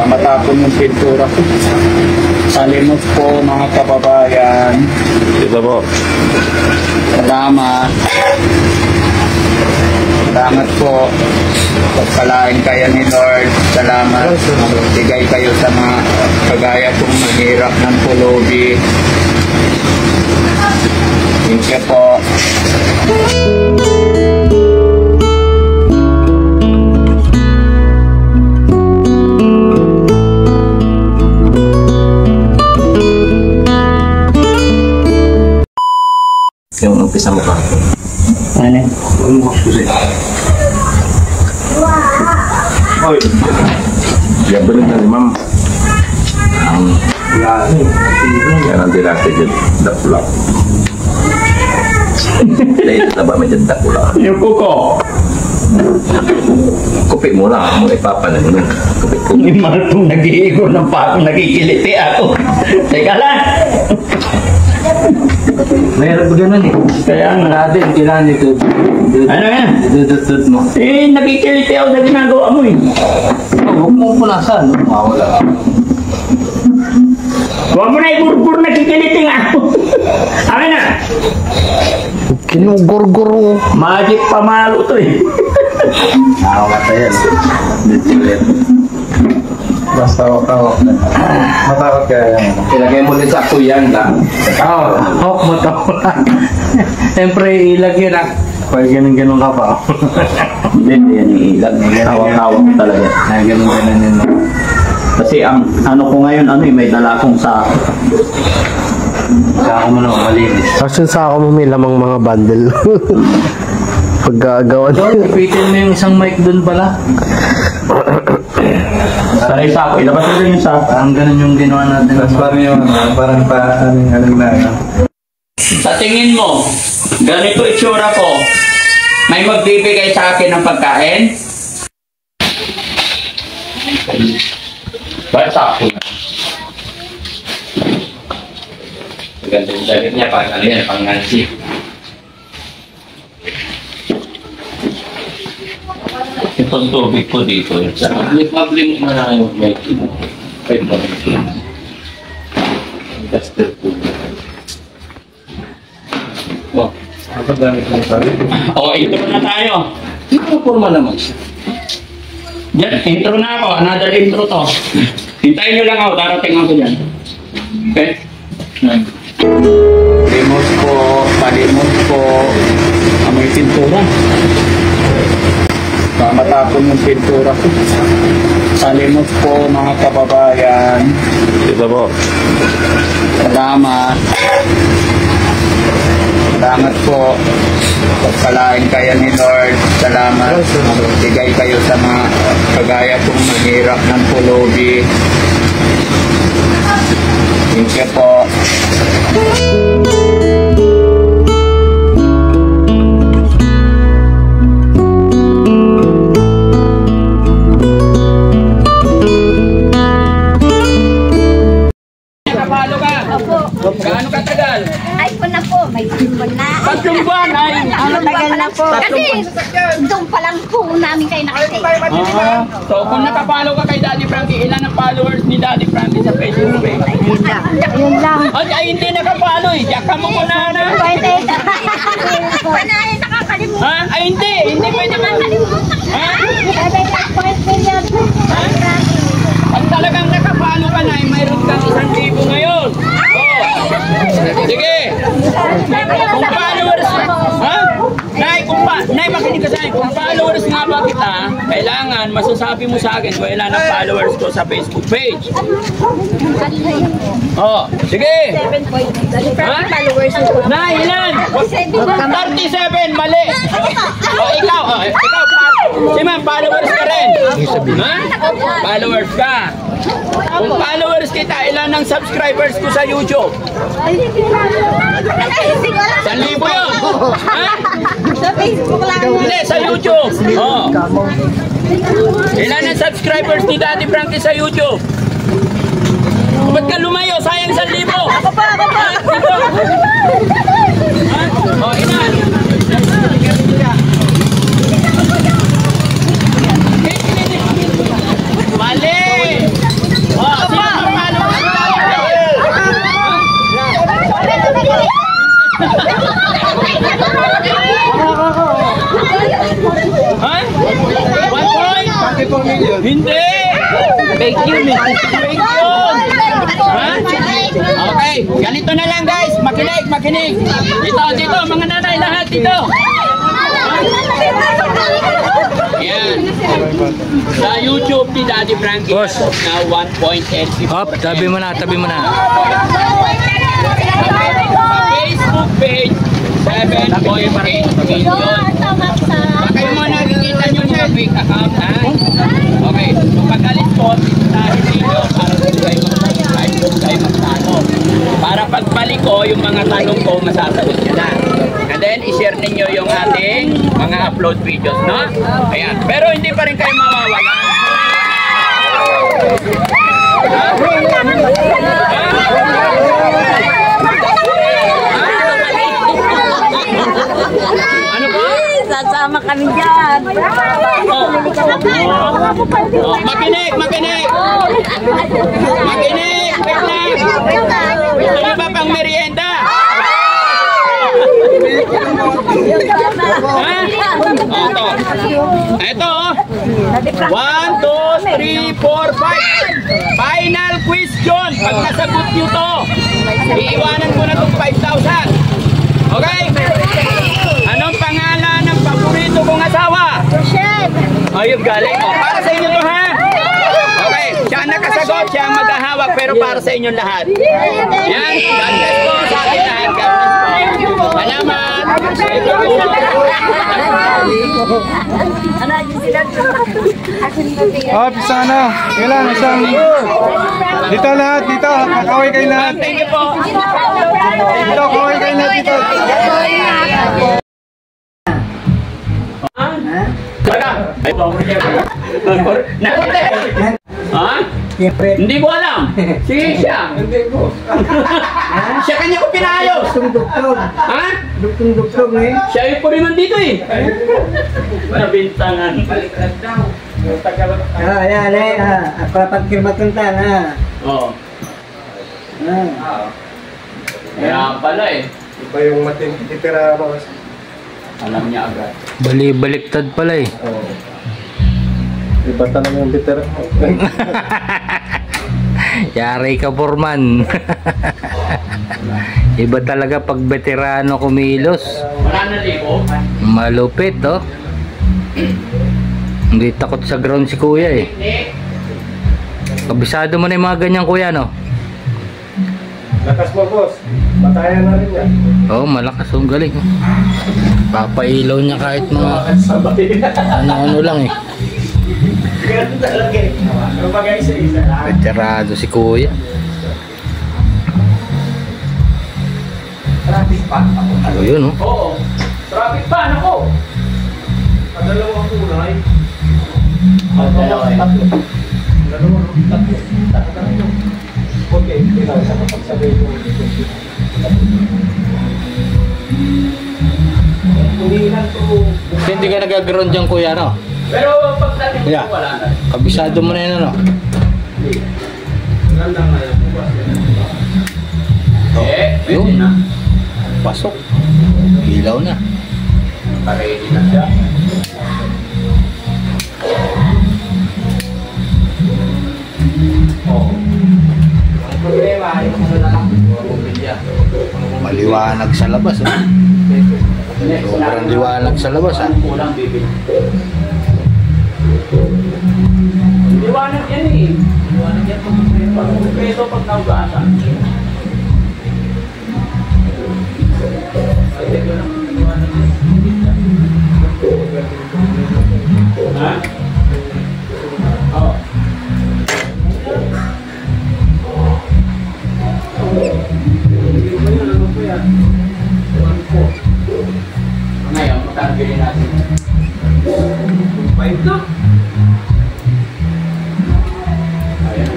Matapon yung pintura ko. Salimot po mga kababayan. Dito po. Salamat. Salamat po. Pagpalain kayo ni Lord. Salamat. Bigay kayo sa mga kagaya kong mahirap ng pulubi. Thank you po. Yung umpisa mo ka. Ano? Oy. Ya bener na ni ma'am. Yan ang dilate dyan. Dapulak. Dahil ito ba may dyan dapulak? Yung kuko. Kupit mo lang. Mo ipapanan mo. Kupit ko. Hindi marunong nag-iigo ng pakong nakikiliti ako. Teka lang. Mayroon ba ganun eh? Kaya nga. Natin, kailangan ito. Ano yan? Dudut mo. Eh, nakikiliti ako sa ginagawa mo eh. Huwag mo punasan. Mawala. Huwag mo na iburgur, nakikiliti nga ako. Akin na. Kinugurguro. Magic pamalo to eh. Nakakata yan. Basta hawak na. Matakot ka yan. Ilagay mo din sa kuyan lang. Oo, hawak mo to. Siyempre, ilagyan na. Pag ganun ka pa. Hindi, yan yung ilag. Hawak-hawak talaga. Ganun yun. Kasi ang ano ko ngayon, ano eh, may dala akong sako. Saka mo naman malinis. Kasi sa ako mo may lamang mga bundle. Paggagawa Doon, ipitin mo yung isang mic doon pala. Sa sako, ilabas mo rin yung sako. Parang ganun yung ginawa natin. Tapos parang yung parang aling na. Sa tingin mo, ganito itsura ko, may magbibigay sa akin ng pagkain? Bakit sako na? Ganda yung dagat niya, pang ano yan, pang Nancy. Itong tubig ko dito, may problem na na yung may Industrial food. Oh. Dapat dami kong sabi. Oh, intro na tayo. Ito forma naman siya. Yan, intro na ako. Another intro to. Hintayin nyo lang ako. Darating ako dyan. Okay? Limos po, palimos po. Amoy pintura. Matapon yung pintura ko. Salimos po mga kababayan. Dito po. Salamat. Salamat po. Pagpalain kayo ni Lord. Salamat. Bigay kayo sa mga kagaya kong mahirap ng pulubi. Thank you po. Gaano katagal? Ay po na po, may buwan na. Tatlong buwan ay Matagal na po. Kasi doon pa lang po namin kayo nakikita. So kung nakapollow ka kay Daddy Frankie, ilan ang followers ni Daddy Frankie sa Facebook page? Yun lang. Ay, hindi nakapollow eh. Diyak ka mo ko na na. Pwede. Panay, nakakalimutan. Ha? Ay, hindi. Hindi pwede man. Ha? Pag talagang nakapollow ka na, ay mayroon kang 1,000 ngayon. Oh. Sige. Kung followers, ha? Nay, makinig ka sa akin. Kung followers nga ba kita, kailangan masasabi mo sa akin kung ilan ang followers ko sa Facebook page. Oh, sige. Ha? Nay, ilan? 37, mali. Oh, ikaw, si ma'am, followers ka rin. Ha? Followers ka. Kung followers kita, ilan ang subscribers ko sa YouTube? 1,000 yun. Ha? Sa Facebook lang. Hindi, sa YouTube. Oh. Ilan ang subscribers ni Daddy Frankie sa YouTube? Ba't ka lumayo? Sayang 1,000. Ako pa. Oh, ilan? Mali! Hindi! Fake yun eh. Fake yun! Ha? Okay, ganito na lang guys. Makinig. Dito, mga nanay lahat dito. Ayan. Sa YouTube ni Daddy Frankie Boss. na 1.8. Hop, tabi mo na. Facebook page 7.8 million. Baka yung mga nakikita nyo niya, fake account ha? Okay, so pag-alis po, dahil ninyo para kayo magtanong. Para pagbalik ko, yung mga tanong ko, masasagot nyo na. And then, i-share ninyo yung ating mga upload videos, no? Ayan. Pero hindi pa rin kayo mawawala. Ano po? Sasama kami dyan. Makinig! Wait lang! Gusto nyo ba pang merienda? Ito. 1, 2, 3, 4, 5. Final question. Pag nasagot nyo to, iiwanan ko na itong 5,000. Okay? Anong pangalan ng paborito kong asawa? Ayun, galing. Para sa inyo to ha? Okay, siya ang nakasagot, siya ang maghahawak, pero para sa inyong lahat. Yan, God bless po sa ating lahat. God bless po. Salamat. Pisa na. Kailan, isang... Dito lahat, dito. Kakaway kayo lahat. Thank you po. Dito, kaway kayo lahat dito. Ha? Hindi ko alam. Sige siya. Siya kanya ko pinayos. Ha? Duktong eh. Siya yung puriman dito eh. Nabintangan. Yan eh. Ako pagkirma tuntan ha. Oo. Kaya pala eh. Iba yung matitira mo. Alam niya agad. Baliktad pala eh. Iba talaga yung bitira. Yari ka, Foreman. Iba talaga pag veterano kumilos. Wala na libo. Malupit, oh. Hindi takot sa ground si kuya eh. Kabisado mo na yung mga ganyan, kuya, no? Lakas mo, boss. Patayan na rin yan. Oo, malakas. Oh, galing. Oh. Papailaw niya kahit mga ano lang eh. Ganun talaga eh. Ano ba guys, isa lang. Veterano si kuya. Traffic pa. Ano yun, oh? Oo. Traffic pa, nako. Dalawang kulay. Tatlo. Tatlo. Okay, kailangan sa kapagsabi ko. Hindi ka nag-ground dyan, kuya, no? Pero pag natin Yeah. wala na. Kabisado mo na yun, ano? Pwede Yun. na. Pasok. Ilaw na. Ready na siya. Oo. Ang problema ay ano na lang. Maliwanag sa labas, oh. Sobrang liwanag sa labas, ah. Kulang bibili. Liwanag yan eh. Liwanag yan pag kumpleto pag naugasan. Ha? Oo. Ngayon, magkakabili natin. 5 na. Ayan.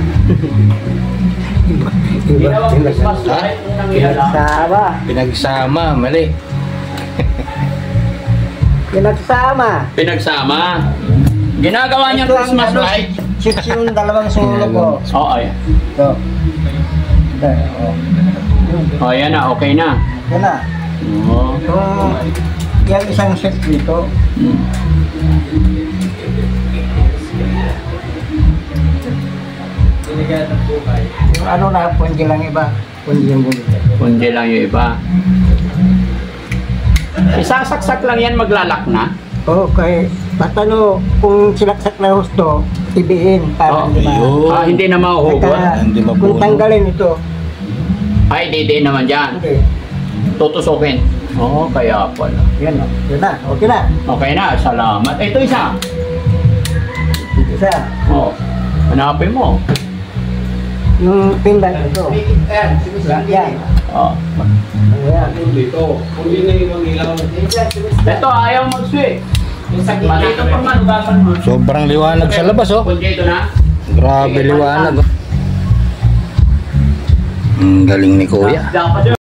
Ginawang Christmas light nung nangyala. Sama. Pinagsama, mali. Pinagsama. Pinagsama. Ginagawa niyang Christmas light. Chips yung dalawang sulo ko. Oo, ayan. Ito. O, ayan na, okay na. Yan na. Oo. Yung isang set dito. Yung ano na, pundi lang iba. Pundi yung bumili. Kundi lang yung iba. Isasaksak lang yan, maglalak na. Oo, kay patano kung silaksak na gusto, tibihin para Oh, di ba? hindi na mahuhugot. Kaya, Hindi mapuno. kung tanggalin ito, Ay, hindi naman dyan. hindi. Tutusukin. Oo, kaya pala. Yan o, yun na, okay na. Okay na, salamat. Ito isa. Isa, Oh, hanapin mo. yung pindan ito. Yan. Oh. Ayan. Ito, ayaw mag-switch. Dito pa man, ugasan mo. Sobrang liwanag sa labas, oh. Kundi ito na. Grabe liwanag, oh. Galing ni Kuya. Dapat